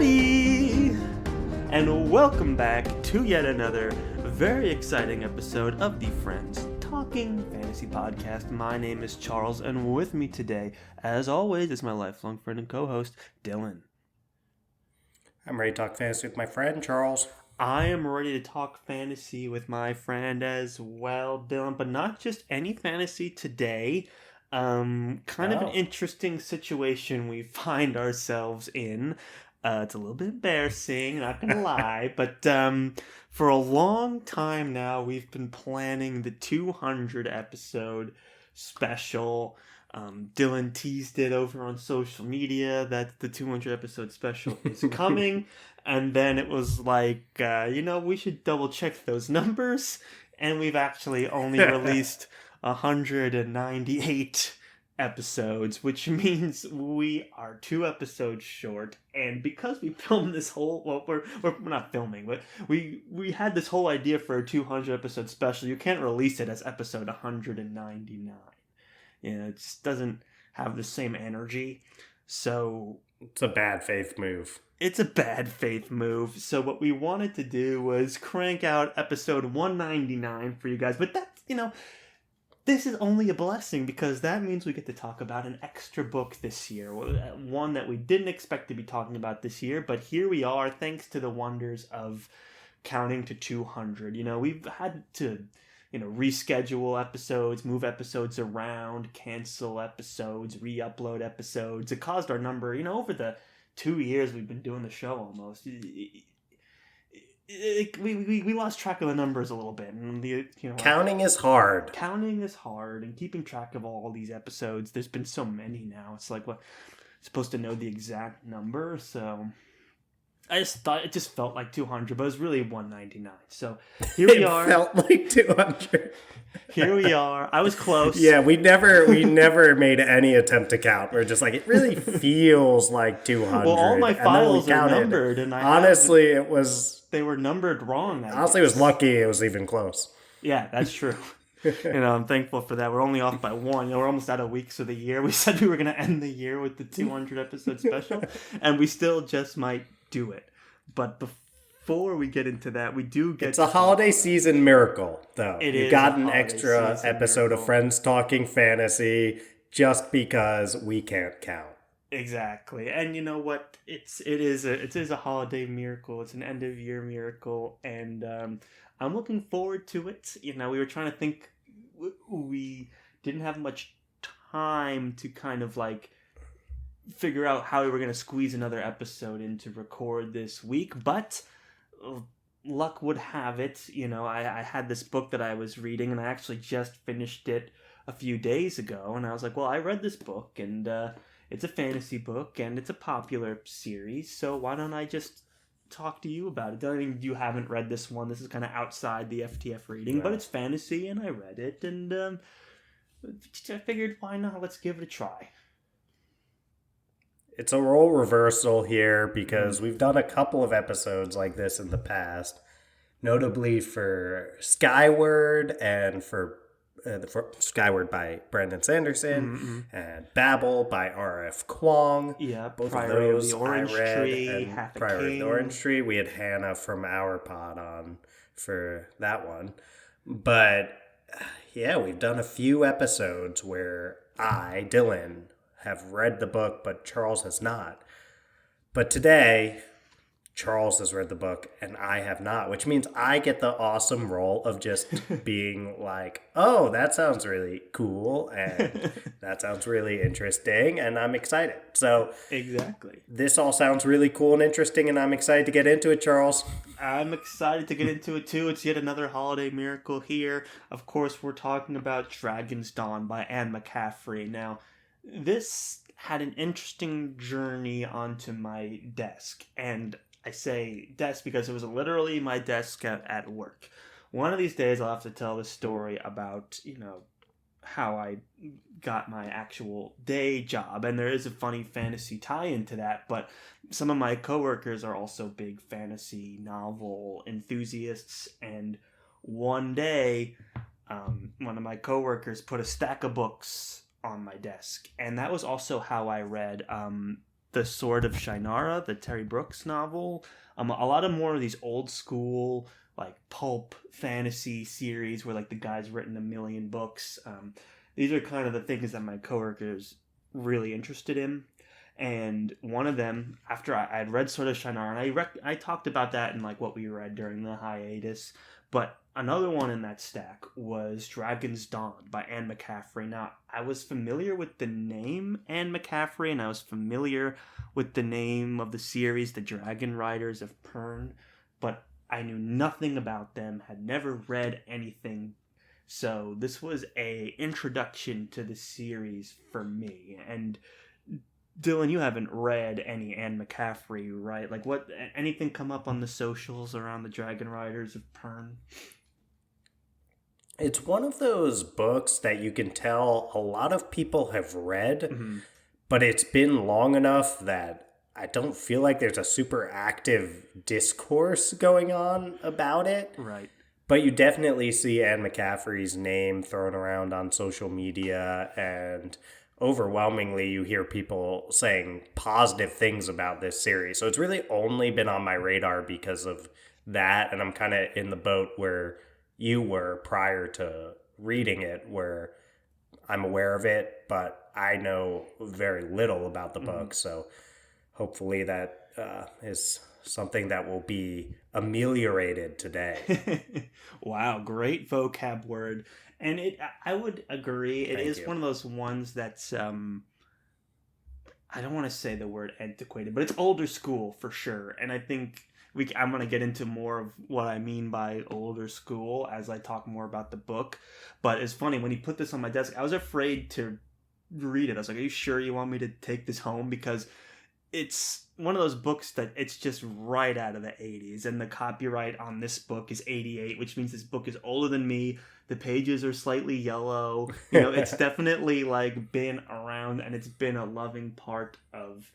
everybody, and welcome back to yet another very exciting episode of the Friends Talking Fantasy Podcast. My name is Charles, and with me today, as always, is my lifelong friend and co-host, Dylan. I'm ready to talk fantasy with my friend, Charles. I am ready to talk fantasy with my friend as well, Dylan, but not just any fantasy today. Kind of an interesting situation we find ourselves in. It's a little bit embarrassing, not gonna lie, but for a long time now, we've been planning the 200 episode special. Dylan teased it over on social media that the 200 episode special is coming, and then it was like, we should double check those numbers, and we've actually only released 198 episodes, which means we are 2 episodes short. And because we filmed this whole, we're not filming, but we had this whole idea for a 200 episode special. You can't release it as episode 199. It just doesn't have the same energy. So it's a bad faith move. So what we wanted to do was crank out episode 199 for you guys. But that's, this is only a blessing because that means we get to talk about an extra book this year. One that we didn't expect to be talking about this year, but here we are thanks to the wonders of counting to 200. We've had to, reschedule episodes, move episodes around, cancel episodes, re-upload episodes. It caused our number, over the 2 years we've been doing the show almost. We lost track of the numbers a little bit, and counting is hard. And keeping track of all these episodes. There's been so many now. It's like, what, supposed to know the exact number. So I just thought it just felt like 200, but it was really 199. So here we are. It felt like 200. Here we are. I was close. Yeah, we never made any attempt to count. We're just like, it really feels like 200. Well, all my files are numbered, and they were numbered wrong. Honestly, it was lucky it was even close. Yeah, that's true. I'm thankful for that. We're only off by one. We're almost out of weeks of the year. We said we were going to end the year with the 200 episode special, and we still just might do it. But before we get into that, we do get... It's a holiday season miracle, though. You got an extra episode of Friends Talking Fantasy just because we can't count. Exactly. And you know what? It is a holiday miracle. It's an end of year miracle, and I'm looking forward to it. We were trying to think. We didn't have much time to kind of like figure out how we were going to squeeze another episode in to record this week, but luck would have it. I had this book that I was reading, and I actually just finished it a few days ago, and I was like, well, I read this book, and it's a fantasy book, and it's a popular series, so why don't I just talk to you about it? I mean, you haven't read this one. This is kind of outside the FTF reading, but it's fantasy, and I read it, and I figured, why not? Let's give it a try. It's a role reversal here because we've done a couple of episodes like this in the past, notably for Skyward and for Skyward by Brandon Sanderson and Babel by R.F. Kwong. Yeah, both Prior of those of the Orange I read. Tree, and Half a Prior of King. the Orange Tree. We had Hannah from our pod on for that one. But yeah, we've done a few episodes where I, Dylan, have read the book, but Charles has not. But today, Charles has read the book, and I have not, which means I get the awesome role of just being like, oh, that sounds really cool, and that sounds really interesting, and I'm excited. So exactly, this all sounds really cool and interesting, and I'm excited to get into it, Charles. I'm excited to get into it, too. It's yet another holiday miracle here. Of course, we're talking about Dragonsdawn by Anne McCaffrey. Now, this had an interesting journey onto my desk, and I say desk because it was literally my desk at work. One of these days I'll have to tell the story about, how I got my actual day job. And there is a funny fantasy tie-in to that, but some of my coworkers are also big fantasy novel enthusiasts. And one day, one of my coworkers put a stack of books on my desk. And that was also how I read The Sword of Shannara, the Terry Brooks novel. A lot of more of these old school like pulp fantasy series where like the guy's written a million books. These are kind of the things that my coworkers really interested in. And one of them, after I had read Sword of Shannara, and I talked about that in like what we read during the hiatus. But another one in that stack was Dragonsdawn by Anne McCaffrey. Now, I was familiar with the name Anne McCaffrey, and I was familiar with the name of the series, the Dragonriders of Pern, but I knew nothing about them, had never read anything. So this was a introduction to the series for me. And Dylan, you haven't read any Anne McCaffrey, right? Like, what? Anything come up on the socials around the Dragonriders of Pern? It's one of those books that you can tell a lot of people have read, but it's been long enough that I don't feel like there's a super active discourse going on about it. Right. But you definitely see Anne McCaffrey's name thrown around on social media, and overwhelmingly you hear people saying positive things about this series. So it's really only been on my radar because of that, and I'm kind of in the boat where you were prior to reading it, where I'm aware of it, but I know very little about the book. So hopefully that is something that will be ameliorated today. Wow, great vocab word. And I would agree. It is one of those ones that's, I don't want to say the word antiquated, but it's older school for sure. And I think I'm going to get into more of what I mean by older school as I talk more about the book. But it's funny, when he put this on my desk, I was afraid to read it. I was like, are you sure you want me to take this home? Because it's one of those books that it's just right out of the 80s. And the copyright on this book is 88, which means this book is older than me. The pages are slightly yellow. You know, it's definitely like been around, and it's been a loving part of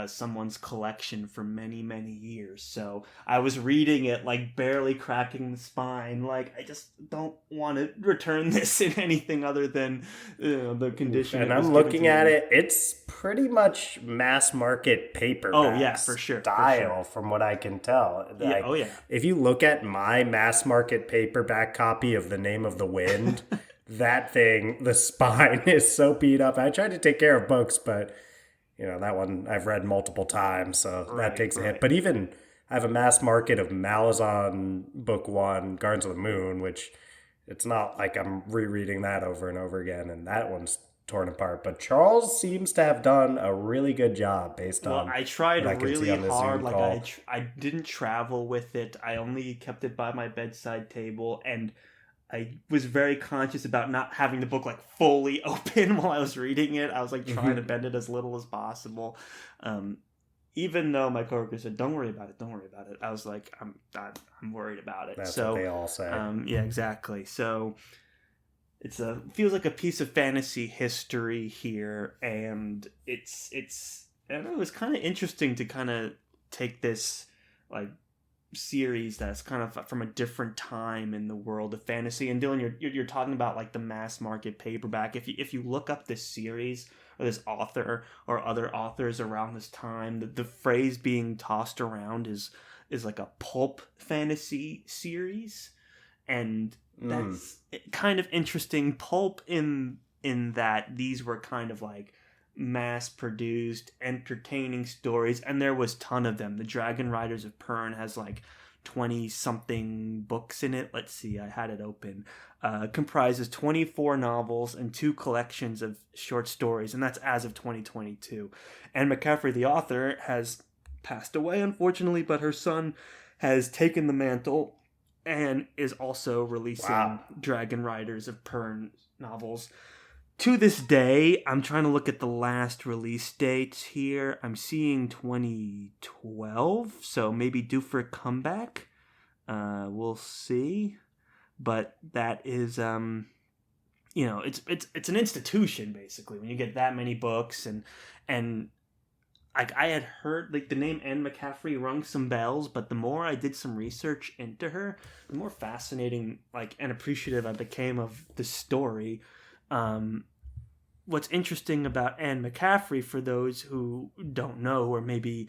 someone's collection for many, many years. So I was reading it like barely cracking the spine. Like, I just don't want to return this in anything other than the condition. And I'm looking at it. It's pretty much mass market paperback. Oh yeah, for sure. Style, from what I can tell. Yeah. Oh yeah. If you look at my mass market paperback copy of The Name of the Wind, that thing, the spine is so beat up. I tried to take care of books, but you know, that one I've read multiple times, so that takes a hit. But even I have a mass market of Malazan Book 1, Gardens of the Moon, which it's not like I'm rereading that over and over again, and that one's torn apart. But Charles seems to have done a really good job based on I tried what I really can see on this hard. Zoom Like call. I didn't travel with it. I only kept it by my bedside table, and I was very conscious about not having the book like fully open while I was reading it. I was like trying to bend it as little as possible. Even though my coworker said, "Don't worry about it, don't worry about it," I was like, "I'm worried about it." That's so what they all say. Yeah, exactly. So feels like a piece of fantasy history here, and it's I don't know, it was kind of interesting to kind of take this like series that's kind of from a different time in the world of fantasy. And Dylan, you're talking about like the mass market paperback. If you look up this series or this author or other authors around this time, the phrase being tossed around is like a pulp fantasy series, and that's kind of interesting. Pulp in that these were kind of like mass-produced, entertaining stories, and there was a ton of them. The Dragonriders of Pern has like 20-something books in it. Let's see, I had it open. Comprises 24 novels and 2 collections of short stories, and that's as of 2022. Anne McCaffrey, the author, has passed away, unfortunately, but her son has taken the mantle and is also releasing Dragonriders of Pern novels. To this day, I'm trying to look at the last release dates here. I'm seeing 2012, so maybe due for a comeback. We'll see. But that is, it's an institution basically when you get that many books, and like I had heard like the name Anne McCaffrey rung some bells, but the more I did some research into her, the more fascinating and appreciative I became of the story. what's interesting about Anne McCaffrey, for those who don't know, or maybe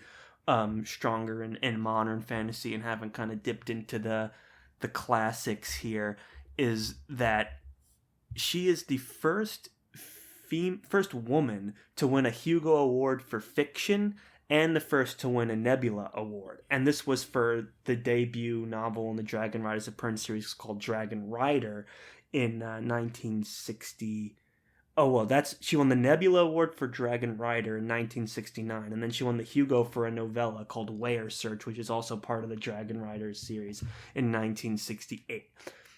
stronger in modern fantasy and haven't kind of dipped into the classics here, is that she is the first woman to win a Hugo Award for fiction and the first to win a Nebula Award. And this was for the debut novel in the Dragonriders of Pern series called Dragon Rider in 1960. Oh, well, she won the Nebula Award for Dragon Rider in 1969, and then she won the Hugo for a novella called Where Search, which is also part of the Dragon Riders series, in 1968.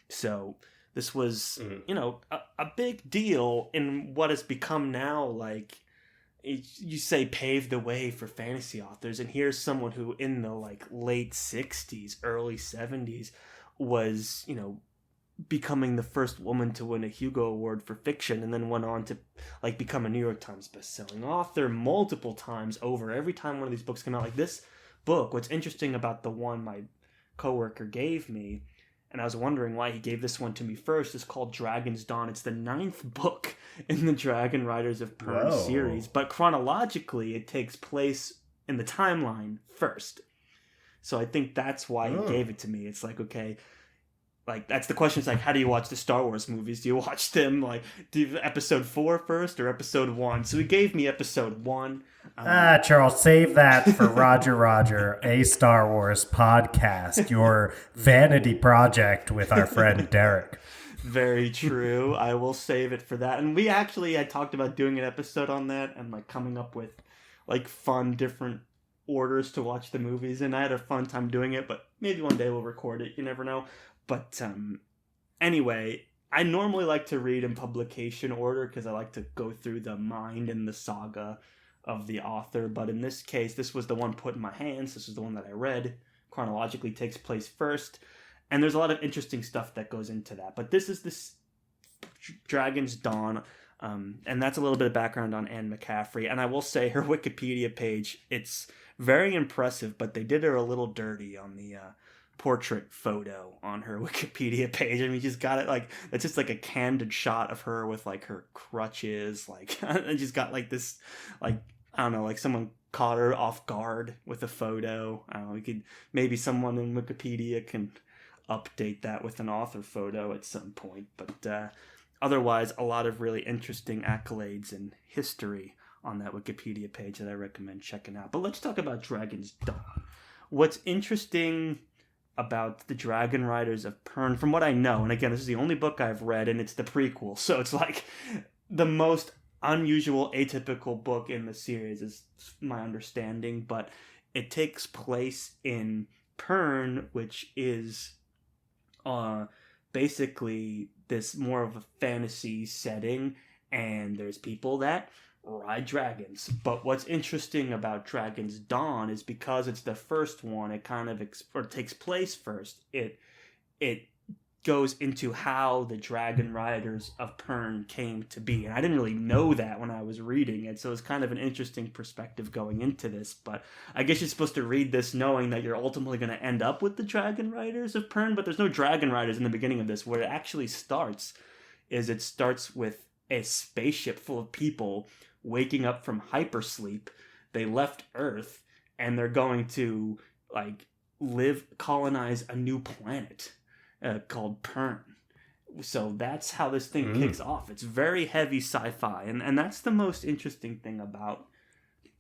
So this was, a big deal in what has become now, like, you say paved the way for fantasy authors, and here's someone who in the, like, late 60s, early 70s was, becoming the first woman to win a Hugo Award for fiction, and then went on to, like, become a New York Times bestselling author multiple times over. Every time one of these books came out, like this book, what's interesting about the one my coworker gave me, and I was wondering why he gave this one to me first, is called Dragonsdawn. It's the 9th book in the Dragonriders of Pern series, but chronologically it takes place in the timeline first. So I think that's why he gave it to me. It's like, okay, like, that's the question. It's like, how do you watch the Star Wars movies? Do you watch them, like, do you episode 4 first or episode 1? So he gave me episode 1. Charles, save that for Roger, a Star Wars podcast, your vanity project with our friend Derek. Very true. I will save it for that. And we actually had talked about doing an episode on that and, like, coming up with, like, fun, different orders to watch the movies. And I had a fun time doing it, but maybe one day we'll record it. You never know. But anyway, I normally like to read in publication order because I like to go through the mind and the saga of the author. But in this case, this was the one put in my hands. This is the one that I read. Chronologically takes place first. And there's a lot of interesting stuff that goes into that. But this is this Dragonsdawn. And that's a little bit of background on Anne McCaffrey. And I will say her Wikipedia page, it's very impressive, but they did her a little dirty on the portrait photo on her Wikipedia page. I mean, she's got it like, it's just like a candid shot of her with like her crutches, like, and she's got like this, like, I don't know, like someone caught her off guard with a photo. I don't know, maybe someone in Wikipedia can update that with an author photo at some point. But otherwise, a lot of really interesting accolades and history on that Wikipedia page that I recommend checking out. But let's talk about Dragonsdawn. What's interesting about the Dragonriders of Pern, from what I know, and again, this is the only book I've read, and it's the prequel, so it's like the most unusual, atypical book in the series, is my understanding, but it takes place in Pern, which is basically this more of a fantasy setting, and there's people that ride dragons. But what's interesting about Dragonsdawn is because it's the first one, it kind of takes place first. It goes into how the Dragonriders of Pern came to be, and I didn't really know that when I was reading it, so it's kind of an interesting perspective going into this. But I guess you're supposed to read this knowing that you're ultimately going to end up with the Dragonriders of Pern, but there's no Dragonriders in the beginning of this. Where it actually starts with a spaceship full of people waking up from hypersleep. They left Earth and they're going to like colonize a new planet called Pern. So that's how this thing kicks off. It's very heavy sci-fi, and that's the most interesting thing about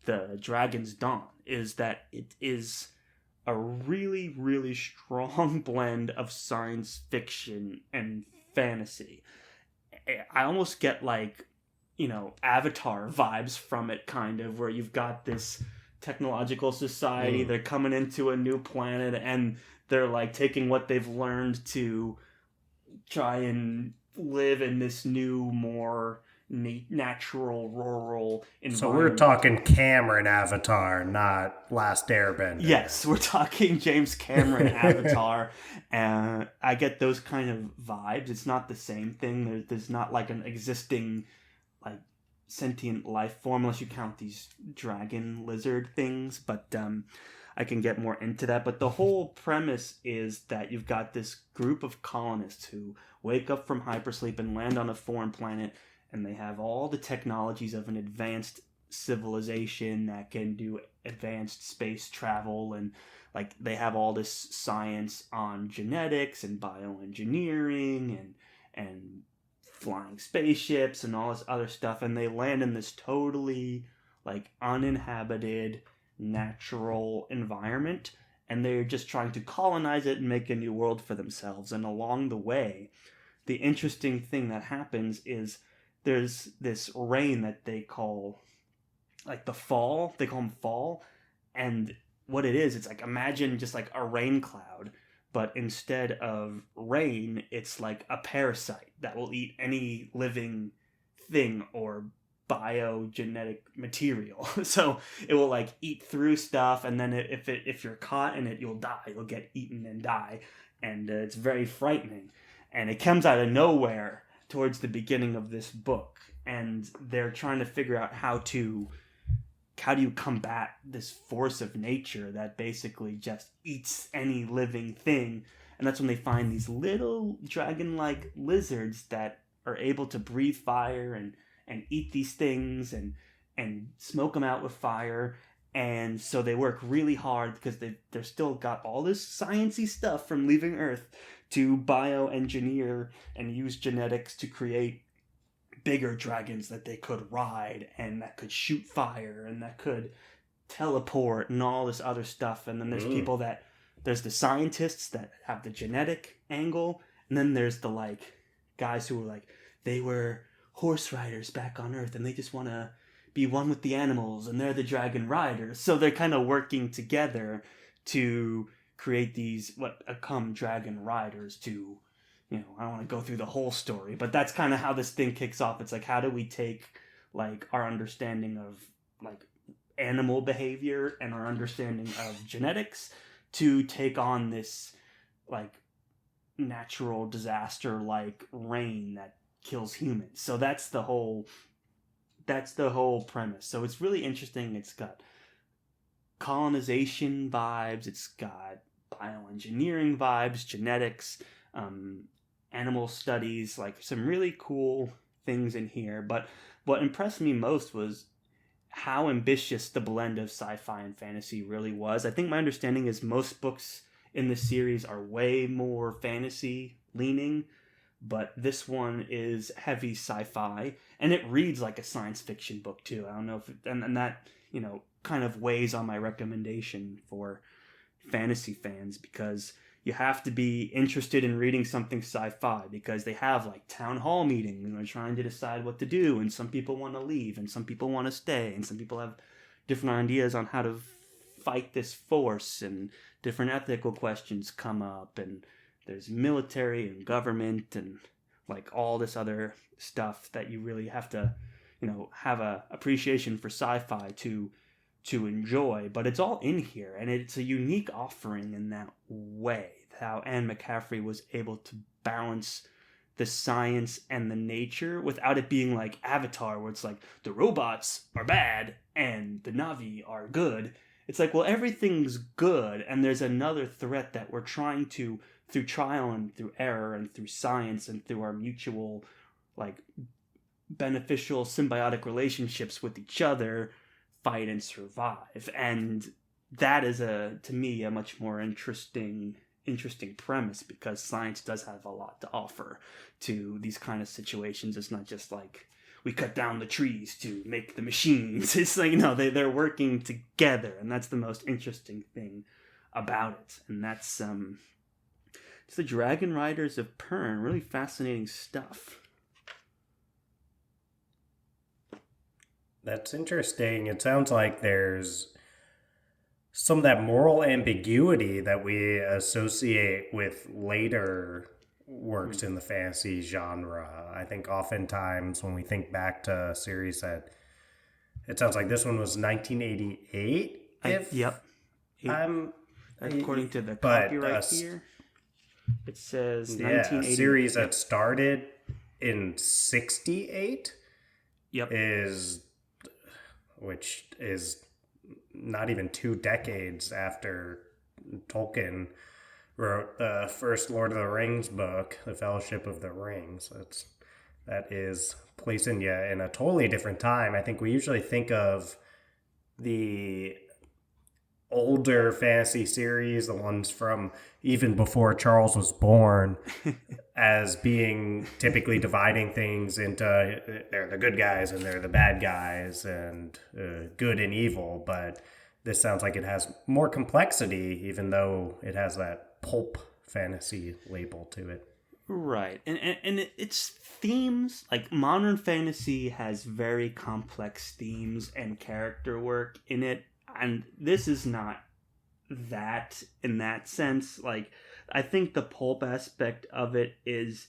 the Dragonsdawn, is that it is a really, really strong blend of science fiction and fantasy. I almost get like, Avatar vibes from it, kind of, where you've got this technological society, they're coming into a new planet, and they're like taking what they've learned to try and live in this new, more natural, rural environment. So we're talking Cameron Avatar, not Last Airbender. Yes, we're talking James Cameron Avatar, and I get those kind of vibes. It's not the same thing. There's not like an existing like sentient life form, unless you count these dragon lizard things, but I can get more into that. But the whole premise is that you've got this group of colonists who wake up from hypersleep and land on a foreign planet, and they have all the technologies of an advanced civilization that can do advanced space travel, and like they have all this science on genetics and bioengineering and flying spaceships and all this other stuff, and they land in this totally like uninhabited natural environment, and they're just trying to colonize it and make a new world for themselves. And along the way, the interesting thing that happens is there's this rain that they call like the fall. They call them fall. And what it is, it's like, imagine just like a rain cloud, but instead of rain, it's like a parasite that will eat any living thing or biogenetic material. So it will like eat through stuff, and then if you're caught in it, you'll die. You'll get eaten and die, and it's very frightening. And it comes out of nowhere towards the beginning of this book, and they're trying to figure out how do you combat this force of nature that basically just eats any living thing. And that's when they find these little dragon-like lizards that are able to breathe fire and eat these things and smoke them out with fire. And so they work really hard because they're still got all this sciencey stuff from leaving Earth to bioengineer and use genetics to create bigger dragons that they could ride and that could shoot fire and that could teleport and all this other stuff. And then there's people there's the scientists that have the genetic angle, and then there's the like guys who were like, they were horse riders back on Earth and they just want to be one with the animals, and they're the dragon riders. So they're kind of working together to create these what become dragon riders. To, you know, I don't want to go through the whole story, but that's kind of how this thing kicks off. It's like, how do we take like our understanding of like animal behavior and our understanding of genetics to take on this like natural disaster like rain that kills humans. So that's the whole premise. So it's really interesting. It's got colonization vibes, it's got bioengineering vibes, genetics, animal studies, like some really cool things in here. But what impressed me most was how ambitious the blend of sci-fi and fantasy really was. I think my understanding is most books in the series are way more fantasy leaning, but this one is heavy sci-fi, and it reads like a science fiction book too. I don't know if and that, you know, kind of weighs on my recommendation for fantasy fans, because you have to be interested in reading something sci-fi, because they have like town hall meetings and they're trying to decide what to do, and some people want to leave and some people want to stay, and some people have different ideas on how to fight this force, and different ethical questions come up, and there's military and government and like all this other stuff that you really have to, you know, have a appreciation for sci-fi to enjoy. But it's all in here, and it's a unique offering in that way, how Anne McCaffrey was able to balance the science and the nature without it being like Avatar, where it's like the robots are bad and the Na'vi are good. It's like, well, everything's good, and there's another threat that we're trying to, through trial and through error and through science and through our mutual like beneficial symbiotic relationships with each other, fight and survive. And that is to me a much more interesting premise, because science does have a lot to offer to these kind of situations. It's not just like we cut down the trees to make the machines. It's like, no, they're working together, and that's the most interesting thing about it. And that's it's the Dragonriders of Pern. Really fascinating stuff. That's interesting. It sounds like there's some of that moral ambiguity that we associate with later works in the fantasy genre. I think oftentimes when we think back to a series that, it sounds like this one was 1988. Yep. According to the copyright here, it says 1988. A series that started in 68. Yep. Which is not even 2 decades after Tolkien wrote the first Lord of the Rings book, The Fellowship of the Ring. So it's That is placing you in a totally different time. I think we usually think of the older fantasy series, the ones from even before Charles was born, as being typically dividing things into they're the good guys and they're the bad guys and good and evil. But this sounds like it has more complexity, even though it has that pulp fantasy label to it. Right. And its themes, like modern fantasy has very complex themes and character work in it. And this is not that in that sense. Like, I think the pulp aspect of it is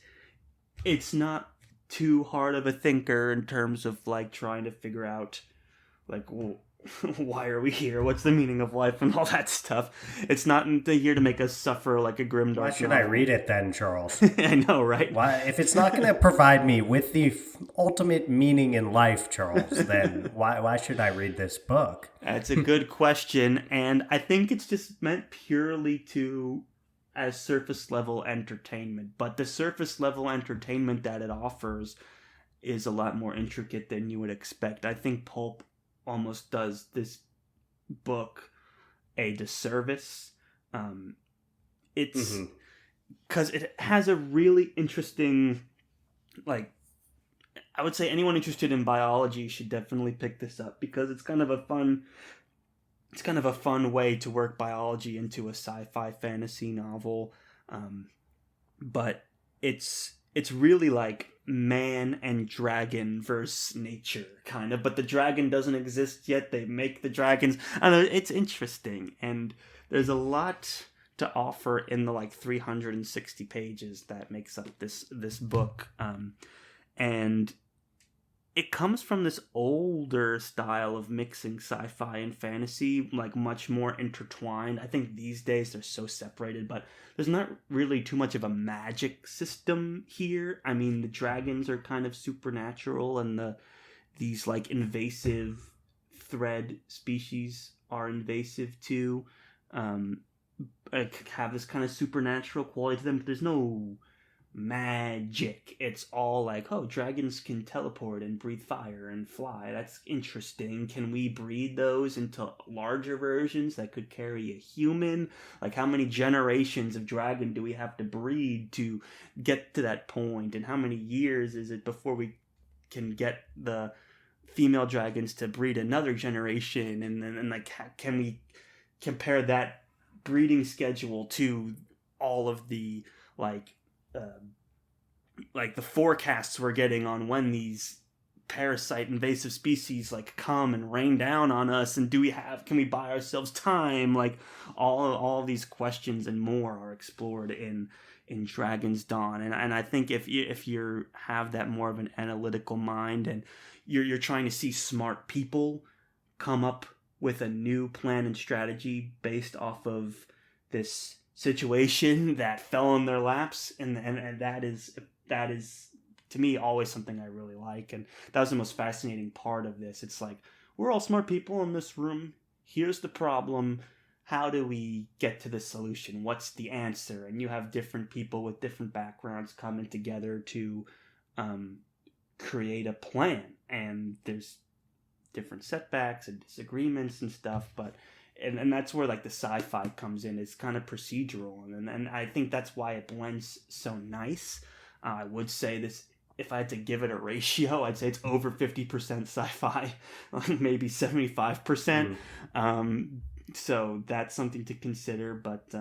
it's not too hard of a thinker in terms of like trying to figure out like why are we here, what's the meaning of life, and all that stuff. It's not here to make us suffer like a grim dark Why should novel. I read it then, Charles? I know, right? Why, if it's not going to provide me with the ultimate meaning in life, Charles, then why should I read this book? That's a good question, and I think it's just meant purely to as surface level entertainment. But the surface level entertainment that it offers is a lot more intricate than you would expect. I think pulp almost does this book a disservice. It's because it has a really interesting, like, I would say anyone interested in biology should definitely pick this up because it's kind of a fun way to work biology into a sci-fi fantasy novel. But it's really like man and dragon versus nature, kind of. But the dragon doesn't exist yet. They make the dragons. I don't know, it's interesting. And there's a lot to offer in the like 360 pages that makes up this book. And it comes from this older style of mixing sci-fi and fantasy, like much more intertwined. I think these days they're so separated, but there's not really too much of a magic system here. I mean, the dragons are kind of supernatural, and these like invasive thread species are invasive too. Like have this kind of supernatural quality to them, but there's no magic. It's all like, oh, dragons can teleport and breathe fire and fly. That's interesting. Can we breed those into larger versions that could carry a human? Like, how many generations of dragon do we have to breed to get to that point? And how many years is it before we can get the female dragons to breed another generation? And then, like, can we compare that breeding schedule to all of the like the forecasts we're getting on when these parasite invasive species like come and rain down on us, and can we buy ourselves time? Like all these questions and more are explored in Dragonsdawn, and I think if you have that more of an analytical mind and you're trying to see smart people come up with a new plan and strategy based off of this situation that fell in their laps, and that is to me always something I really like. And that was the most fascinating part of this. It's like, we're all smart people in this room, here's the problem, how do we get to the solution, what's the answer? And you have different people with different backgrounds coming together to create a plan, and there's different setbacks and disagreements and stuff, but and that's where like the sci-fi comes in. It's kind of procedural, and I think that's why it blends so nice. I would say this, if I had to give it a ratio, I'd say it's over 50% sci-fi, maybe 75%. So that's something to consider, but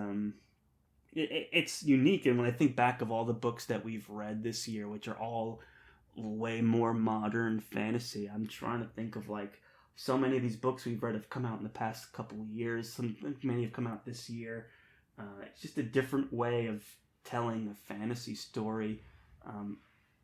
it's unique. And when I think back of all the books that we've read this year, which are all way more modern fantasy, I'm trying to think of like, so many of these books we've read have come out in the past couple of years. Many have come out this year. It's just a different way of telling a fantasy story,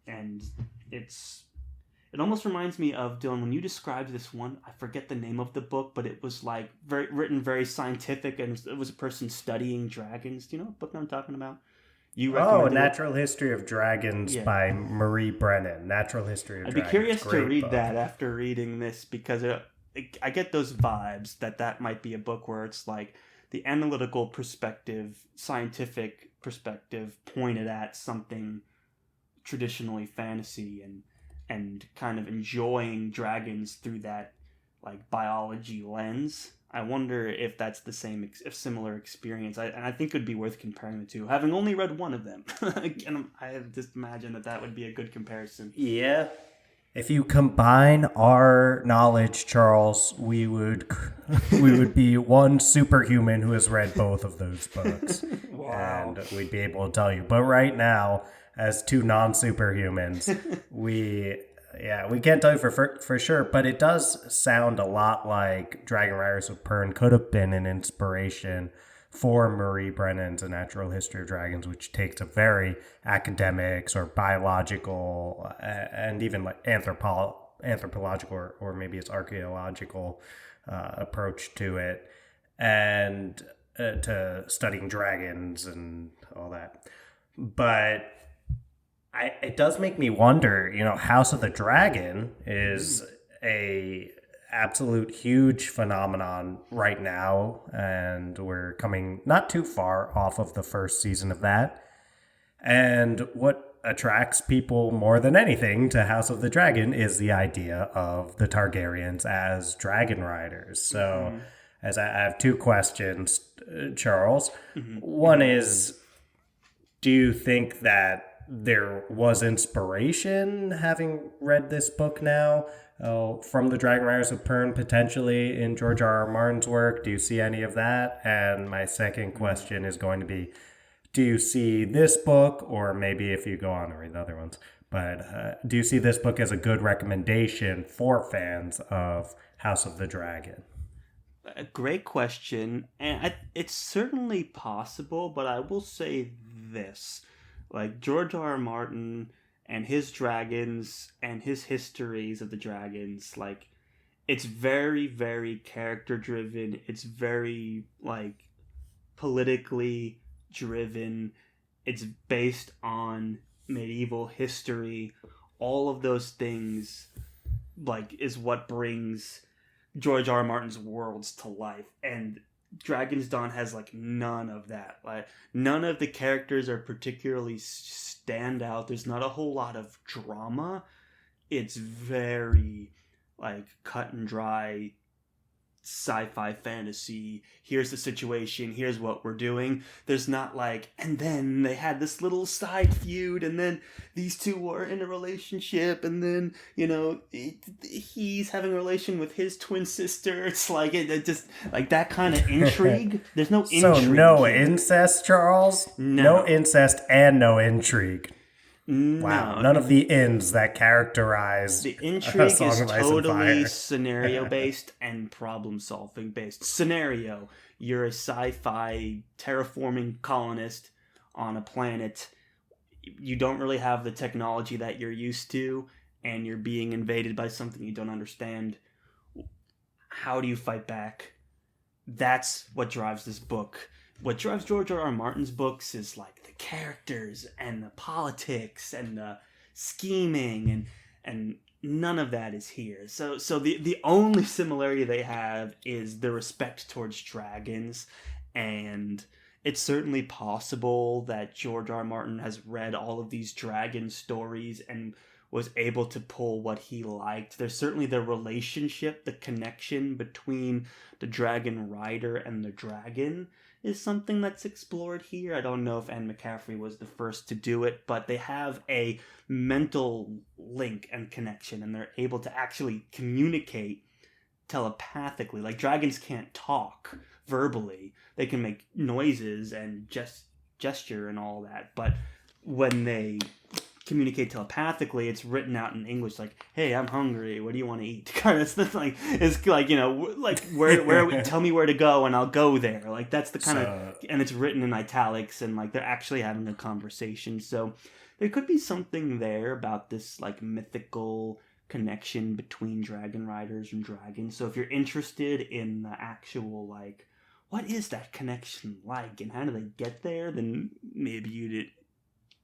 and it almost reminds me of, Dylan, when you described this one. I forget the name of the book, but it was like written very scientific, and it was a person studying dragons. Do you know what book I'm talking about? Natural History of Dragons by Marie Brennan. Natural History of Dragons. I'd be curious to read book. that after reading this, because I get those vibes that might be a book where it's like the analytical perspective, scientific perspective pointed at something traditionally fantasy and kind of enjoying dragons through that like biology lens. I wonder if that's the same, if similar experience. And I think it would be worth comparing the two. Having only read one of them, and I just imagine that would be a good comparison. Yeah. If you combine our knowledge, Charles, we would be one superhuman who has read both of those books. Wow. And we'd be able to tell you. But right now, as two non-superhumans, we can't tell you for sure, but it does sound a lot like Dragonriders of Pern could have been an inspiration for Marie Brennan's A Natural History of Dragons, which takes a very academic or biological and even like anthropological or maybe it's archaeological approach to it, and to studying dragons and all that. But it does make me wonder, House of the Dragon is a absolute huge phenomenon right now, and we're coming not too far off of the first season of that. And what attracts people more than anything to House of the Dragon is the idea of the Targaryens as dragon riders. So, as I have two questions, Charles. One is, do you think that there was inspiration, having read this book now, from the Dragonriders of Pern, potentially in George R.R. Martin's work? Do you see any of that? And my second question is going to be, do you see this book, or maybe if you go on and read the other ones, but do you see this book as a good recommendation for fans of House of the Dragon? A great question, and it's certainly possible, but I will say this. Like, George R.R. Martin and his dragons and his histories of the dragons, like, it's very, very character driven. It's very, like, politically driven. It's based on medieval history. All of those things, like, is what brings George R. R. Martin's worlds to life. And Dragonsdawn has like none of that. Like, none of the characters are particularly stand out. There's not a whole lot of drama. It's very like cut and dry sci-fi fantasy. Here's the situation, here's what we're doing. There's not like, and then they had this little side feud, and then these two were in a relationship, and then he's having a relation with his twin sister. It's like it just like that kind of intrigue. There's no intrigue. So no incest, Charles? No incest and no intrigue. No. Wow, none of the ends that characterize the intrigue Song is of Ice and totally Fire. scenario based and problem solving based. Scenario: you're a sci-fi terraforming colonist on a planet. You don't really have the technology that you're used to, and you're being invaded by something you don't understand. How do you fight back? That's what drives this book. What drives George R. R. Martin's books is like the characters and the politics and the scheming, and none of that is here. So the only similarity they have is the respect towards dragons, and it's certainly possible that George R. R. Martin has read all of these dragon stories and was able to pull what he liked. There's certainly the relationship, the connection between the dragon rider and the dragon is something that's explored here. I don't know if Anne McCaffrey was the first to do it, but they have a mental link and connection, and they're able to actually communicate telepathically. Like, dragons can't talk verbally. They can make noises and gesture and all that, but when they communicate telepathically, it's written out in English, like, "Hey, I'm hungry. What do you want to eat?" Kind of stuff. Like, it's like, like where tell me where to go and I'll go there. Like, that's the kind of, and it's written in italics, and like they're actually having a conversation. So there could be something there about this like mythical connection between dragon riders and dragons. So if you're interested in the actual like, what is that connection like and how do they get there, then maybe you'd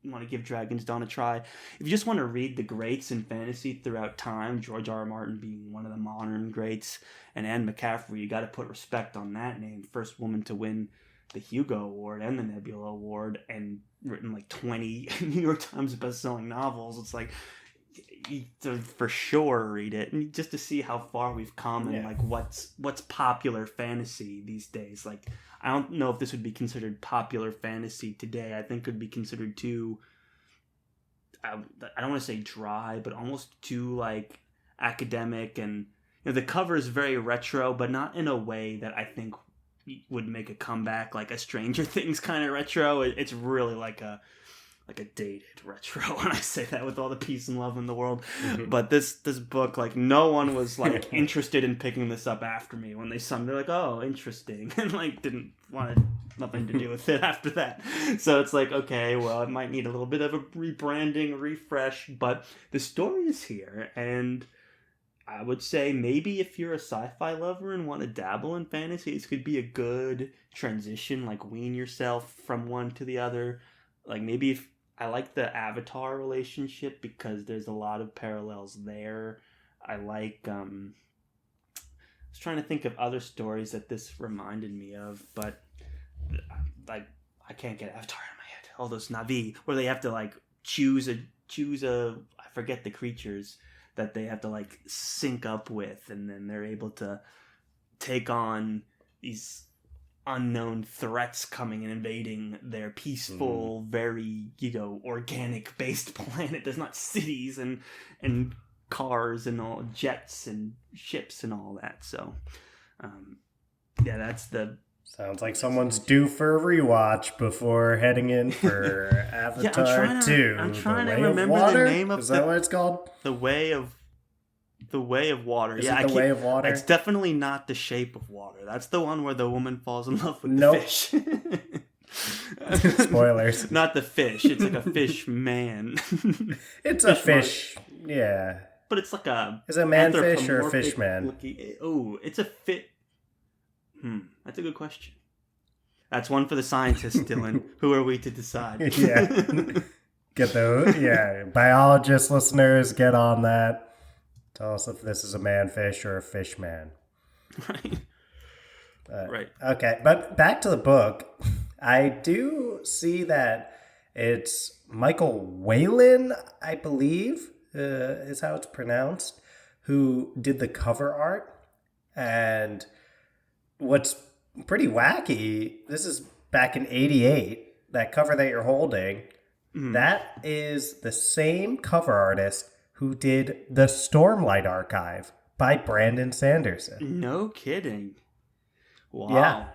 want to give Dragonsdawn a try. If you just want to read the greats in fantasy throughout time, George R. R. Martin being one of the modern greats, and Anne McCaffrey, you got to put respect on that name. First woman to win the Hugo Award and the Nebula Award and written like 20 New York Times bestselling novels. It's like, you to for sure read it, and just to see how far we've come and like what's popular fantasy these days. Like, I don't know if this would be considered popular fantasy today. I think it would be considered too, I don't want to say dry, but almost too like academic, and the cover is very retro, but not in a way that I think would make a comeback, like a Stranger Things kind of retro. It's really like a dated retro, and I say that with all the peace and love in the world. But this book, like, no one was like interested in picking this up after me. When they saw me, they're like, oh, interesting, and like didn't want nothing to do with it after that. So it's like, okay, well, it might need a little bit of a rebranding, refresh, but the story is here, and I would say maybe if you're a sci-fi lover and want to dabble in fantasy, this could be a good transition, like wean yourself from one to the other. Like, maybe if I like the Avatar relationship because there's a lot of parallels there. I like, I was trying to think of other stories that this reminded me of, but like, I can't get Avatar in my head. All those Na'vi, where they have to like choose a, I forget the creatures that they have to like sync up with, and then they're able to take on these unknown threats coming and invading their peaceful, very, organic based planet. There's not cities and cars and all jets and ships and all that. So that's the sounds like someone's due for a rewatch before heading in for Avatar 2. I'm trying to remember the name of Is that what it's called? The Way of Water. Is it The Way of Water? It's definitely not The Shape of Water. That's the one where the woman falls in love with the fish. Spoilers. Not the fish. It's like a fish man. It's a fish. Yeah. But it's like a... Is it a man fish or a fish man? Oh, it's a fit. That's a good question. That's one for the scientists, Dylan. Who are we to decide? Yeah. Get those. Yeah. Biologist listeners, get on that. Tell us if this is a man fish or a fish man. Right. Right. Okay, but back to the book. I do see that it's Michael Whalen, I believe, is how it's pronounced, who did the cover art. And what's pretty wacky, this is back in 88, that cover that you're holding, that is the same cover artist who did the Stormlight Archive by Brandon Sanderson. No kidding. Wow. Yeah.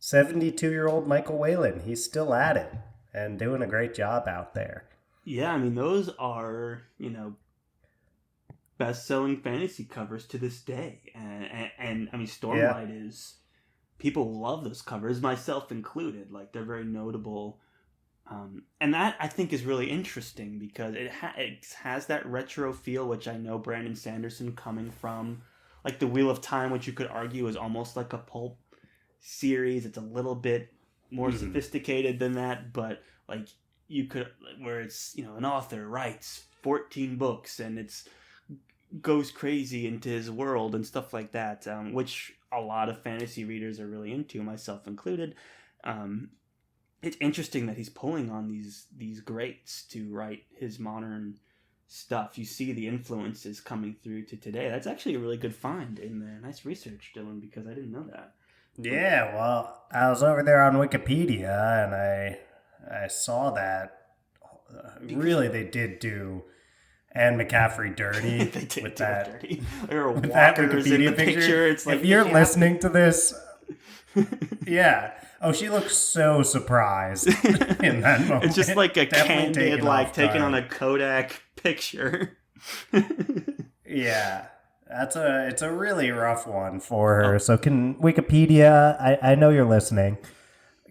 72-year-old Michael Whalen. He's still at it and doing a great job out there. Yeah, I mean, those are, best-selling fantasy covers to this day. And I mean, Stormlight is... People love those covers, myself included. Like, they're very notable. And that, I think, is really interesting because it has that retro feel, which I know Brandon Sanderson coming from, like the Wheel of Time, which you could argue is almost like a pulp series. It's a little bit more sophisticated than that, but like you could, where it's, an author writes 14 books and it's goes crazy into his world and stuff like that, which a lot of fantasy readers are really into, myself included. It's interesting that he's pulling on these greats to write his modern stuff. You see the influences coming through to today. That's actually a really good find in there. Nice research, Dylan, because I didn't know that. Yeah, well, I was over there on Wikipedia and I saw that. Really, they did do Anne McCaffrey dirty. They did with do that, dirty. There are with that walkers Wikipedia in the picture. It's like, if you're listening to this, yeah. Oh, she looks so surprised in that moment. It's just like a Definitely candid, like taken on a Kodak picture. Yeah, it's a really rough one for her. So can Wikipedia? I know you're listening.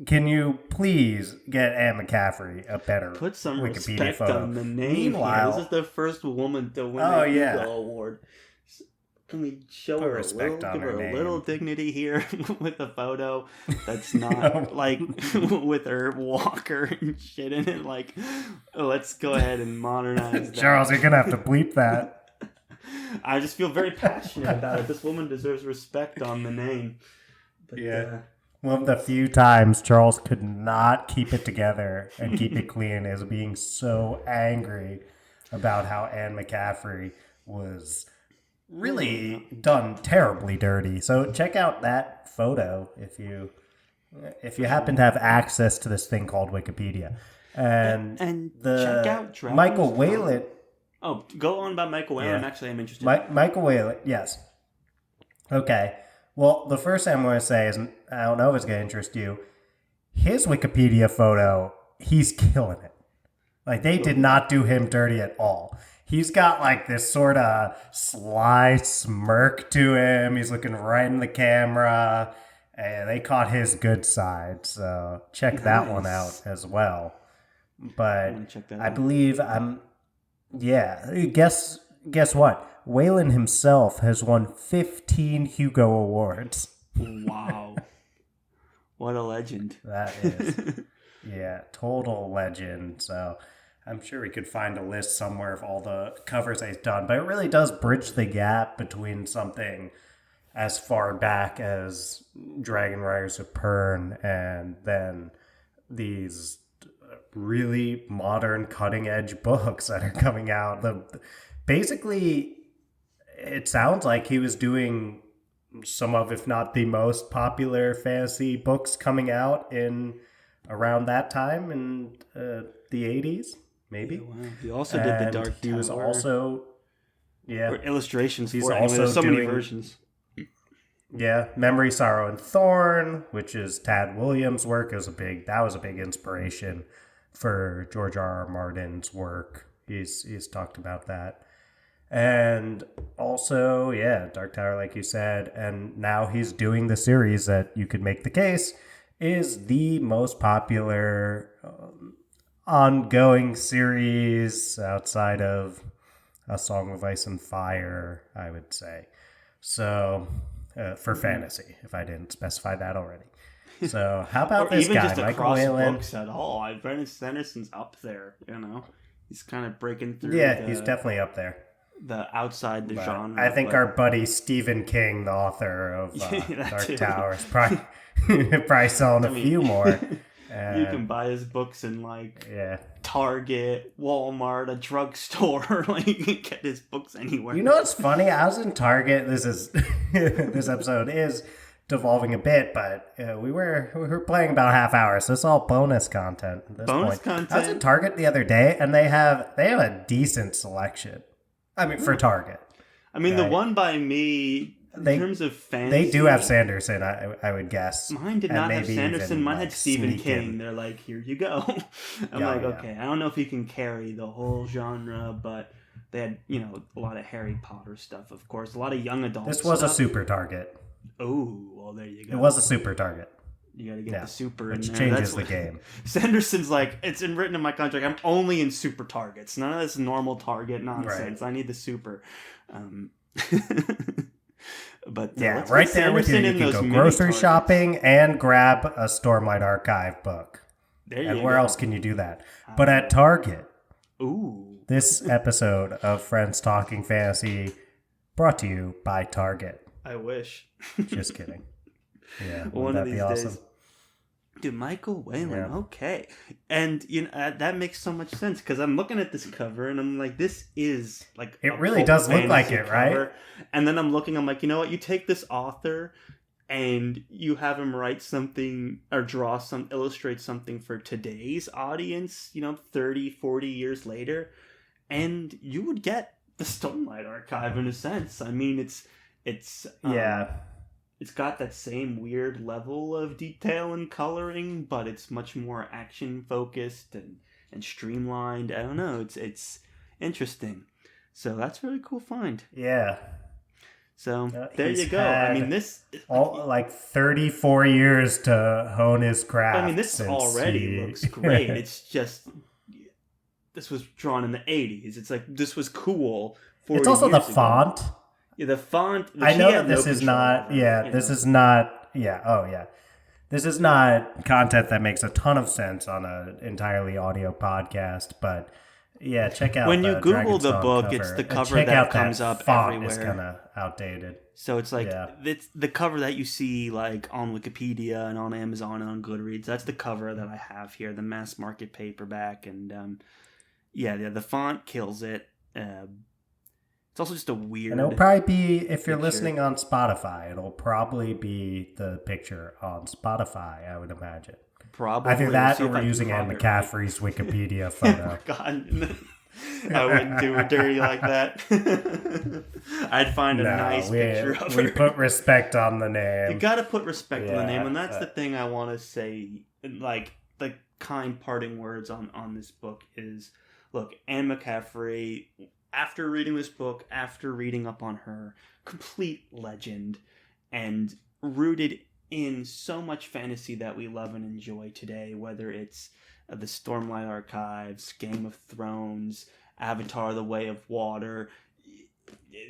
Can you please get Anne McCaffrey a better Put some Wikipedia respect photo? on the name. Meanwhile, This is the first woman to win the Hugo Award. Can we show her a little, give her a little dignity here with a photo that's not like with her walker and shit in it? Like, let's go ahead and modernize that. Charles, you're gonna have to bleep that. I just feel very passionate about it. This woman deserves respect on the name. But, yeah. One of the few times Charles could not keep it together and keep it clean is being so angry about how Anne McCaffrey was really done terribly dirty. So check out that photo if you happen to have access to this thing called Wikipedia. And check out Dragonsdawn. Michael Whalen. Oh, go on about Michael Whalen. Yeah. Actually, I'm interested. Michael Whalen, yes. Okay. Well, the first thing I'm going to say is, I don't know if it's going to interest you. His Wikipedia photo, he's killing it. Like, they did not do him dirty at all. He's got, like, this sort of sly smirk to him. He's looking right in the camera. And they caught his good side. So check that one out as well. But I believe guess what? Whalen himself has won 15 Hugo Awards. Wow. What a legend. That is. Yeah, total legend. So I'm sure we could find a list somewhere of all the covers he's done. But it really does bridge the gap between something as far back as Dragonriders of Pern and then these really modern, cutting-edge books that are coming out. Basically, it sounds like he was doing some of, if not the most popular fantasy books coming out in around that time in the 80s, maybe. Yeah, wow. He also did the Dark Tower. He was also, or illustrations for it. Also there's so many versions. Yeah, Memory, Sorrow, and Thorn, which is Tad Williams' work, that was a big inspiration for George R. R. Martin's work. He's talked about that. And also, Dark Tower, like you said, and now he's doing the series that you could make the case is the most popular ongoing series outside of A Song of Ice and Fire, I would say. So, for fantasy, if I didn't specify that already. So, how about this even guy, just Michael Whalen? Books at all. Brandon Sanderson's up there, He's kind of breaking through. Yeah, he's definitely up there. The outside the genre. I think our buddy Stephen King, the author of Dark Tower, is probably selling a few more. You can buy his books in Target, Walmart, a drugstore. Like you can get his books anywhere. You know what's funny? I was in Target. This episode is devolving a bit, but we were playing about a half hour, so it's all bonus content at this point. Content. I was in Target the other day, and they have a decent selection. I mean, for Target. I mean, right? The one by me, in terms of fantasy... They do have Sanderson, I would guess. Mine did not have Sanderson. Mine had Stephen King. They're like, here you go. I'm okay, I don't know if he can carry the whole genre, but they had, a lot of Harry Potter stuff, of course. A lot of young adult This was stuff. A super Target. Oh, well, there you go. It was a super Target. You got to get the super in there. Which changes the game. Sanderson's like, it's written in my contract, I'm only in super Targets. None of this normal Target nonsense. Right. I need the super. But right there with you. You can go grocery shopping and grab a Stormlight Archive book. And where else can you do that? But at Target. Ooh. This episode of Friends Talking Fantasy brought to you by Target. I wish. Just kidding. Yeah, one of these awesome? Days. Dude, Michael Whalen, okay. And, that makes so much sense, because I'm looking at this cover, and I'm like, this is, like, it really does look like it, right? And then I'm like, you know what, you take this author, and you have him write something, or illustrate something for today's audience, 30, 40 years later, and you would get the Stormlight Archive, in a sense. I mean, it's got that same weird level of detail and coloring, but it's much more action focused and streamlined. I don't know. It's interesting. So that's a really cool find. Yeah. So there you go. I mean, this all like 34 years to hone his craft. I mean, this already looks great. It's just this was drawn in the 80s. It's like this was cool. It's also the font. Yeah, the font. I know that this is not. Yeah, this is not. Yeah. Oh, yeah. This is not content that makes a ton of sense on an entirely audio podcast, but Yeah, check out When the you Google the Dragonsdawn book, cover. it's the And cover check that out comes that up font everywhere. is kind of outdated. So it's like Yeah. it's the cover that you see like on Wikipedia and on Amazon and on Goodreads. That's the cover that I have here, the mass market paperback, and the font kills it. It's also just a weird. And it'll probably be, if you're picture. listening on Spotify, it'll probably be the picture on Spotify, I would imagine. Probably. Either that or We'll we're using Anne McCaffrey's Wikipedia photo. God, I wouldn't do it dirty like that. I'd find a nice picture of her. We put respect on the name. You gotta put respect on the name, and that's the thing I want to say. Like the kind parting words on this book is, look, Anne McCaffrey. After reading this book, after reading up on her, complete legend, and rooted in so much fantasy that we love and enjoy today, whether it's the Stormlight Archives, Game of Thrones, Avatar: The Way of Water.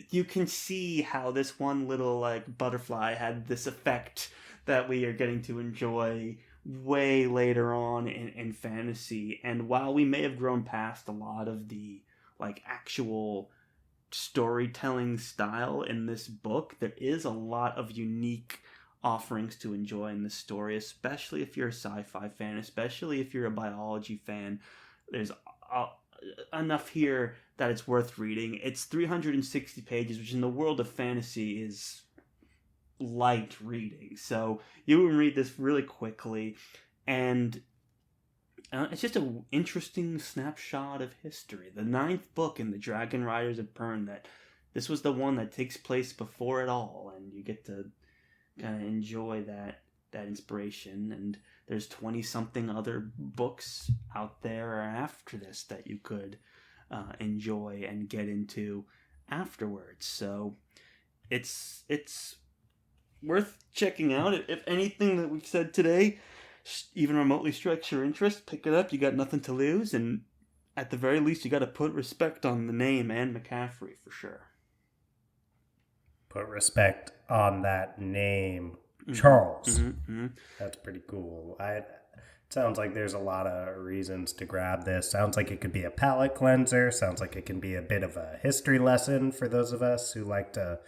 You can see how this one little like butterfly had this effect that we are getting to enjoy way later on in fantasy. And while we may have grown past a lot of the like actual storytelling style in this book, there is a lot of unique offerings to enjoy in this story, especially if you're a sci-fi fan, especially if you're a biology fan. There's enough here that it's worth reading. It's 360 pages, which in the world of fantasy is light reading. So you can read this really quickly, and it's just an interesting snapshot of history. The 9th book in the Dragonriders of Pern, that this was the one that takes place before it all, and you get to kind of enjoy that inspiration. And there's 20-something other books out there after this that you could enjoy and get into afterwards. So it's worth checking out. If anything that we've said today even remotely strikes your interest, pick it up. You got nothing to lose, and at the very least, you got to put respect on the name Anne McCaffrey for sure. Put respect on that name, Charles. Mm-hmm. That's pretty cool. It sounds like there's a lot of reasons to grab this. Sounds like it could be a palate cleanser. Sounds like it can be a bit of a history lesson for those of us who like to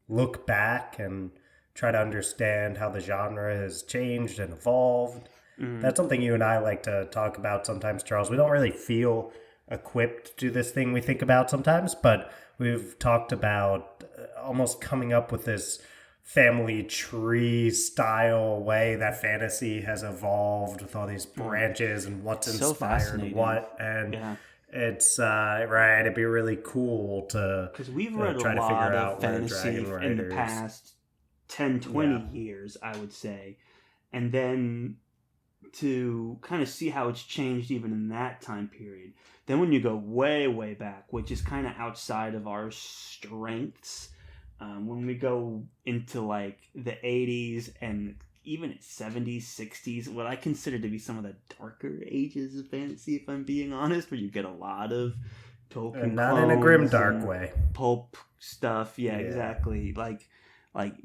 look back and try to understand how the genre has changed and evolved. Mm-hmm. That's something you and I like to talk about sometimes, Charles. We don't really feel equipped to do this thing we think about sometimes, but we've talked about almost coming up with this family tree style way that fantasy has evolved with all these branches and what's inspired what. And it's right, it'd be really cool to, because we've read a lot of fantasy in the past 10, 20 years, I would say. And then to kind of see how it's changed even in that time period. Then when you go way, way back, which is kind of outside of our strengths, when we go into like the 80s and even 70s, 60s, what I consider to be some of the darker ages of fantasy, if I'm being honest, where you get a lot of Tolkien and not in a grim dark way. Pulp stuff. Yeah, exactly. Like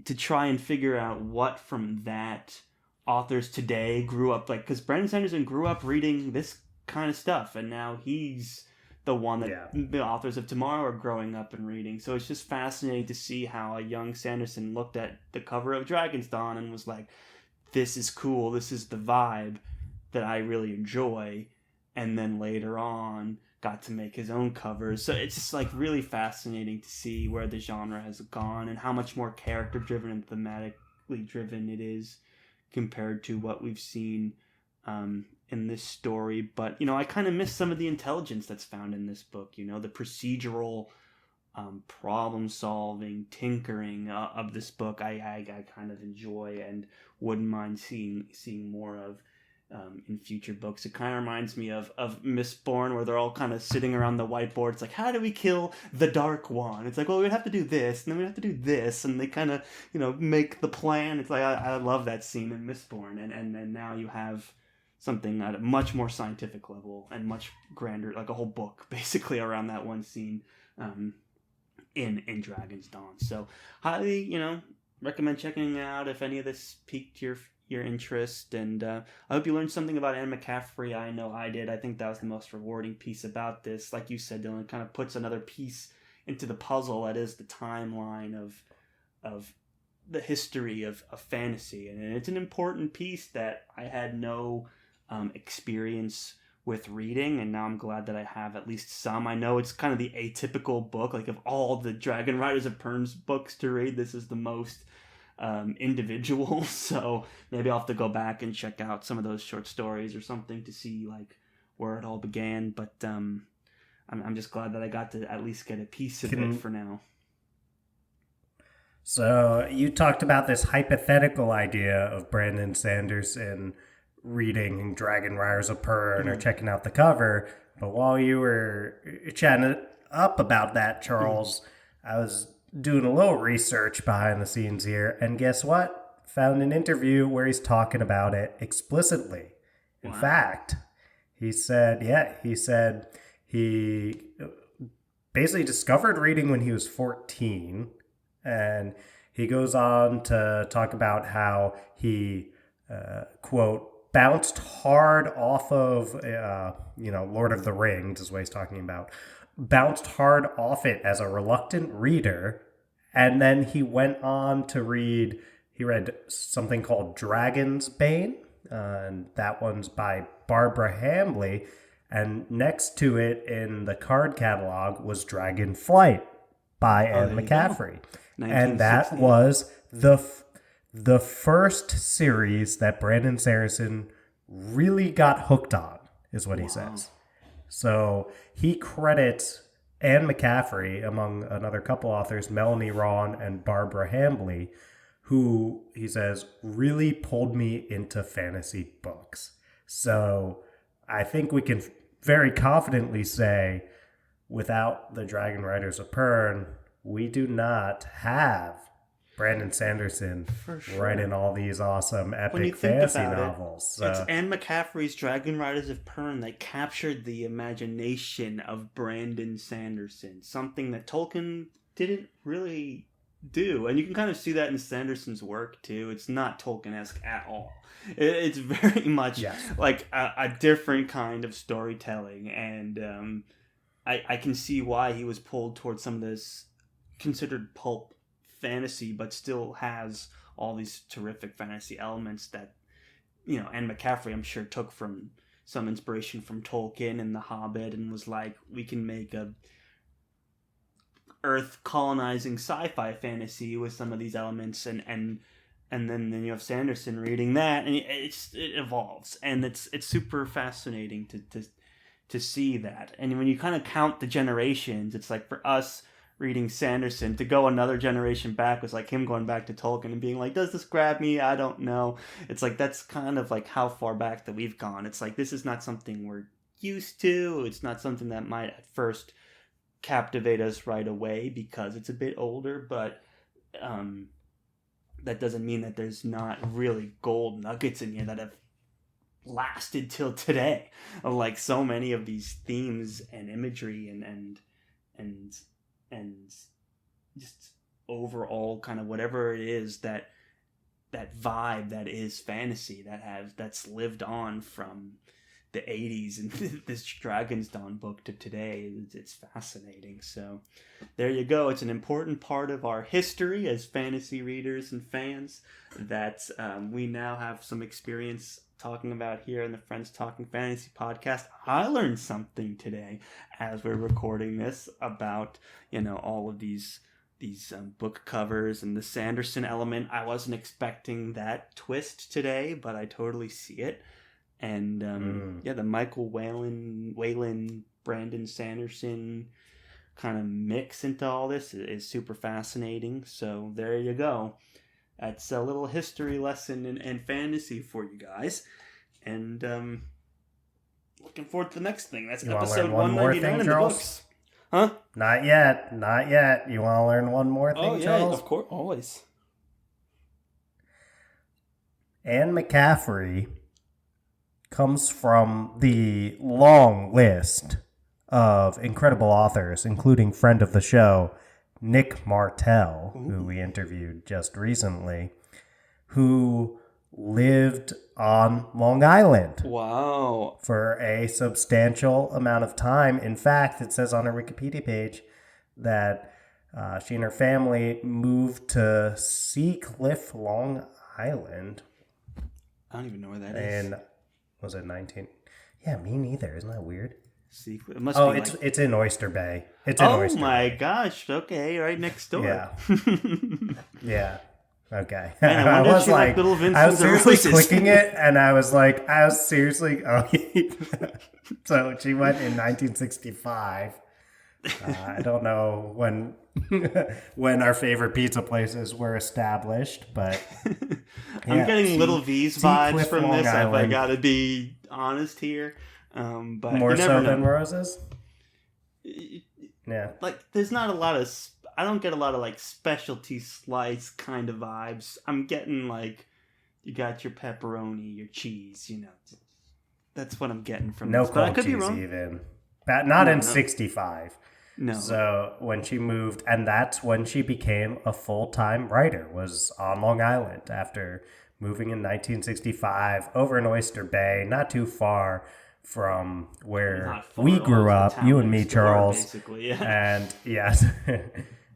to try and figure out what from that authors today grew up like, because Brandon Sanderson grew up reading this kind of stuff, and now he's the one that the authors of tomorrow are growing up and reading. So it's just fascinating to see how a young Sanderson looked at the cover of Dragonsdawn and was like, this is cool, this is the vibe that I really enjoy, and then later on got to make his own covers. So it's just like really fascinating to see where the genre has gone and how much more character driven and thematically driven it is compared to what we've seen in this story. But I kind of miss some of the intelligence that's found in this book, the procedural problem solving, tinkering of this book. I kind of enjoy and wouldn't mind seeing more of in future books. It kind of reminds me of Mistborn, where they're all kind of sitting around the whiteboard. It's like, how do we kill the Dark One? It's like, well, we'd have to do this, and then we'd have to do this, and they kind of, make the plan. It's like, I love that scene in Mistborn, and now you have something at a much more scientific level and much grander, like a whole book, basically, around that one scene in Dragonsdawn. So, highly, recommend checking it out if any of this piqued your your interest, and I hope you learned something about Anne McCaffrey. I know I did. I think that was the most rewarding piece about this. Like you said, Dylan, it kind of puts another piece into the puzzle that is the timeline of the history of fantasy, and it's an important piece that I had no experience with reading, and now I'm glad that I have at least some. I know it's kind of the atypical book, like of all the Dragonriders of Pern's books to read, this is the most individual, so maybe I'll have to go back and check out some of those short stories or something to see like where it all began, but I'm just glad that I got to at least get a piece of it for now. So you talked about this hypothetical idea of Brandon Sanderson reading Dragonriders of Pern or checking out the cover, but while you were chatting up about that, Charles, I was doing a little research behind the scenes here, and guess what? Found an interview where he's talking about it explicitly. In fact, he said he basically discovered reading when he was 14, and he goes on to talk about how he, quote, bounced hard off of, Lord of the Rings is what he's talking about. Bounced hard off it as a reluctant reader. And then he went on to read something called Dragonsdawn. And that one's by Barbara Hambly. And next to it in the card catalog was Dragonflight by Anne McCaffrey. And that was the first series that Brandon Sanderson really got hooked on, is what he says. So he credits Anne McCaffrey, among another couple authors, Melanie Rawn and Barbara Hambly, who, he says, really pulled me into fantasy books. So I think we can very confidently say, without the Dragonriders of Pern, we do not have Brandon Sanderson writing all these awesome epic fantasy novels. It's Anne McCaffrey's Dragonriders of Pern that captured the imagination of Brandon Sanderson, something that Tolkien didn't really do. And you can kind of see that in Sanderson's work, too. It's not Tolkien-esque at all. It's very much like a different kind of storytelling, and I can see why he was pulled towards some of this considered pulp fantasy, but still has all these terrific fantasy elements that, Anne McCaffrey, I'm sure, took from some inspiration from Tolkien and The Hobbit, and was like, we can make a Earth colonizing sci-fi fantasy with some of these elements, and then you have Sanderson reading that, and it evolves, and it's super fascinating to see that. And when you kind of count the generations, it's like for us reading Sanderson, to go another generation back was like him going back to Tolkien and being like, does this grab me? I don't know. It's like, that's kind of like how far back that we've gone. It's like, this is not something we're used to. It's not something that might at first captivate us right away because it's a bit older, but that doesn't mean that there's not really gold nuggets in here that have lasted till today. Like so many of these themes and imagery and just overall kind of whatever it is that vibe that is fantasy that's lived on from the 80s and this Dragonsdawn book to today. It's fascinating. So there you go. It's an important part of our history as fantasy readers and fans that we now have some experience talking about here in the Friends Talking Fantasy podcast. I learned something today as we're recording this about, all of these book covers and the Sanderson element. I wasn't expecting that twist today, but I totally see it. And the Michael Whalen, Brandon Sanderson kind of mix into all this is super fascinating. So there you go. That's a little history lesson in fantasy for you guys. And looking forward to the next thing. That's episode 199 in the books. Huh? Not yet. You want to learn one more thing, Charles? Oh, yeah, of course, always. Anne McCaffrey comes from the long list of incredible authors, including friend of the show, Nick Martell, who we interviewed just recently, who lived on Long Island Wow. for a substantial amount of time. In fact, it says on her Wikipedia page that she and her family moved to Sea Cliff, Long Island. I don't even know where that is. And was it 19? Yeah, me neither. Isn't that weird? It must Oh, be it's in Oyster Bay. It's in Oyster my Bay. gosh. Okay, right next door. Yeah. Yeah. Okay. Man, I wonder if she liked Little Vincent I was seriously Roses. clicking it, and I was seriously. Oh, so she went in 1965. I don't know when our favorite pizza places were established, but I'm getting Little V's vibes Cliff, from Long this. If I Island. gotta be honest here, but More you never so know. than Roses. Yeah. Like, there's not a lot of. I don't get a lot of like specialty slice kind of vibes. I'm getting like, you got your pepperoni, your cheese. You know, that's what I'm getting from No this. But I cold could be cheese wrong. even. Not in 65. No. So when she moved, and that's when she became a full-time writer, was on Long Island after moving in 1965 over in Oyster Bay, not too far from where Not far we at all, grew the up, town you and me, next door, Charles. basically, yeah. And yes,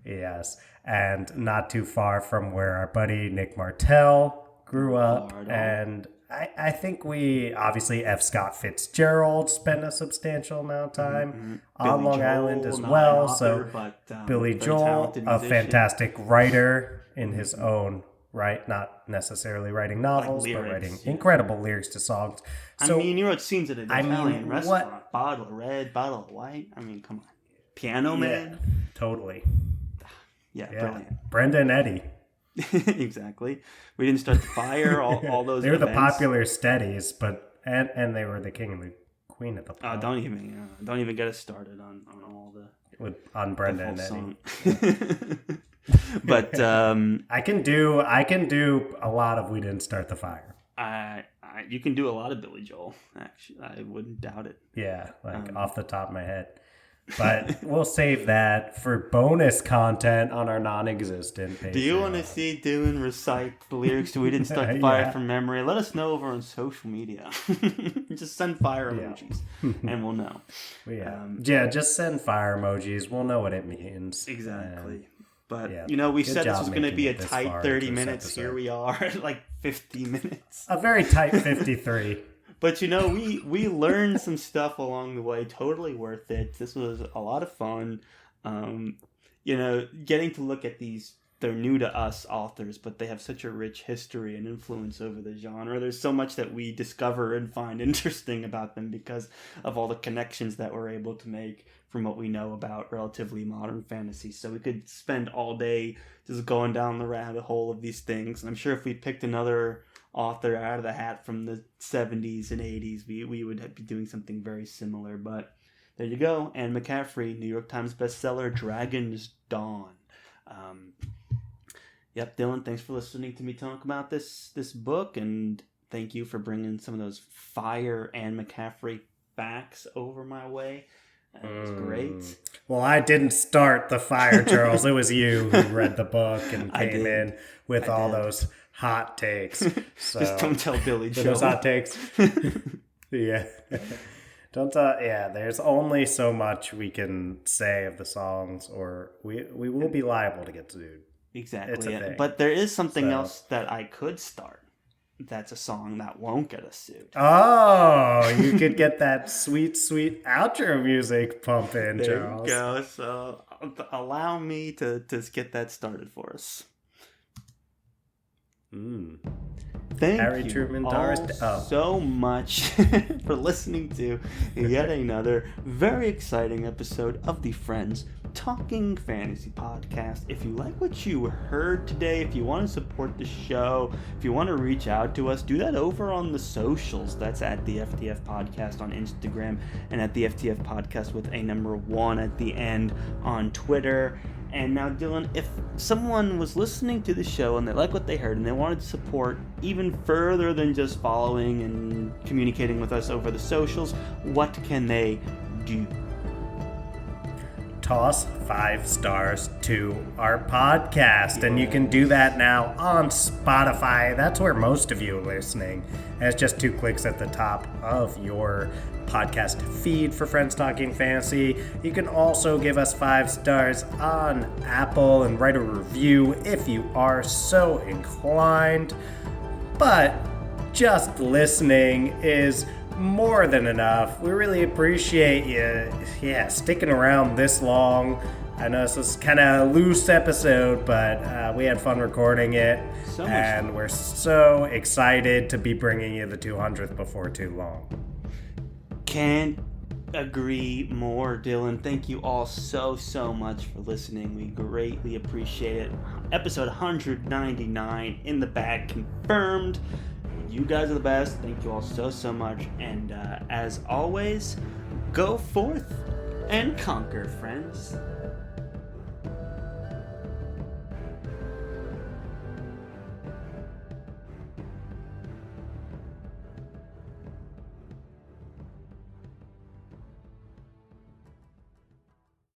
yes, and not too far from where our buddy Nick Martell grew up. Far at all. And I think we, obviously, F. Scott Fitzgerald spent a substantial amount of time on Billy Long Joel, Island as not well. an author, but, Billy very Joel, talented a musician. fantastic writer in his own right, not necessarily writing novels, but lyrics, writing yeah. incredible lyrics to songs. So I mean, you wrote scenes at an I mean, Italian what- restaurant. Bottle of red, bottle of white. I mean, come on. Piano Man? totally. Yeah, Yeah. brilliant. Brenda and Eddie. Exactly. We didn't start the fire, all those They were the events. popular steadies, but and they were the king and the queen at the Oh, time. don't even get us started on all the On Brenda whole and Eddie. song. But I can do a lot of We Didn't Start the Fire. you can do a lot of Billy Joel. Actually, I wouldn't doubt it. Yeah, off the top of my head. But we'll save that for bonus content on our non-existent page. Do you want to see Dylan recite the lyrics to "We Didn't Start the Fire" from memory? Let us know over on social media. Just send fire emojis, and we'll know. Yeah, just send fire emojis. We'll know what it means. Exactly. But, yeah, we good said this job was going to making be a it this tight far 30 into this minutes. episode. Here we are at like 50 minutes. A very tight 53. But, we learned some stuff along the way. Totally worth it. This was a lot of fun. Getting to look at these, they're new to us authors, but they have such a rich history and influence over the genre. There's so much that we discover and find interesting about them because of all the connections that we're able to make from what we know about relatively modern fantasy. So we could spend all day just going down the rabbit hole of these things. And I'm sure if we picked another author out of the hat from the 70s and 80s, we would be doing something very similar. But there you go. Anne McCaffrey, New York Times bestseller, Dragonsdawn. Yep, Dylan, thanks for listening to me talk about this book, and thank you for bringing some of those fire Anne McCaffrey facts over my way. That was great. Well, I didn't start the fire, Charles. It was you who read the book and came in with all those hot takes. So, Just don't tell Billy Joel. those hot takes. Yeah. Don't there's only so much we can say of the songs, or we will be liable to get sued. Exactly. It's a thing. But there is something else that I could start. That's a song that won't get us sued. Oh, you could get that sweet, sweet outro music pumping, There Charles. you go. So allow me to get that started for us. Thank Harry you Truman all Doris. so much for listening to yet another very exciting episode of the Friends Talking Fantasy Podcast. If you like what you heard today, if you want to support the show, if you want to reach out to us, do that over on the socials. That's at the FTF Podcast on Instagram and at the FTF Podcast with a number 1 at the end on Twitter. And now, Dylan, if someone was listening to the show and they like what they heard and they wanted to support even further than just following and communicating with us over the socials, what can they do? toss 5 stars to our podcast. And you can do that now on Spotify. That's where most of you are listening. And it's just 2 clicks at the top of your podcast feed for Friends Talking Fantasy. You can also give us 5 stars on Apple and write a review if you are so inclined. But just listening is more than enough. We really appreciate you sticking around this long. I know this was kind of a loose episode, but we had fun recording it. And we're so excited to be bringing you the 200th before too long. Can't agree more, Dylan. Thank you all so much for listening. We greatly appreciate it. Episode 199 in the bag, confirmed. You guys are the best. Thank you all so much. And as always, go forth and conquer, friends.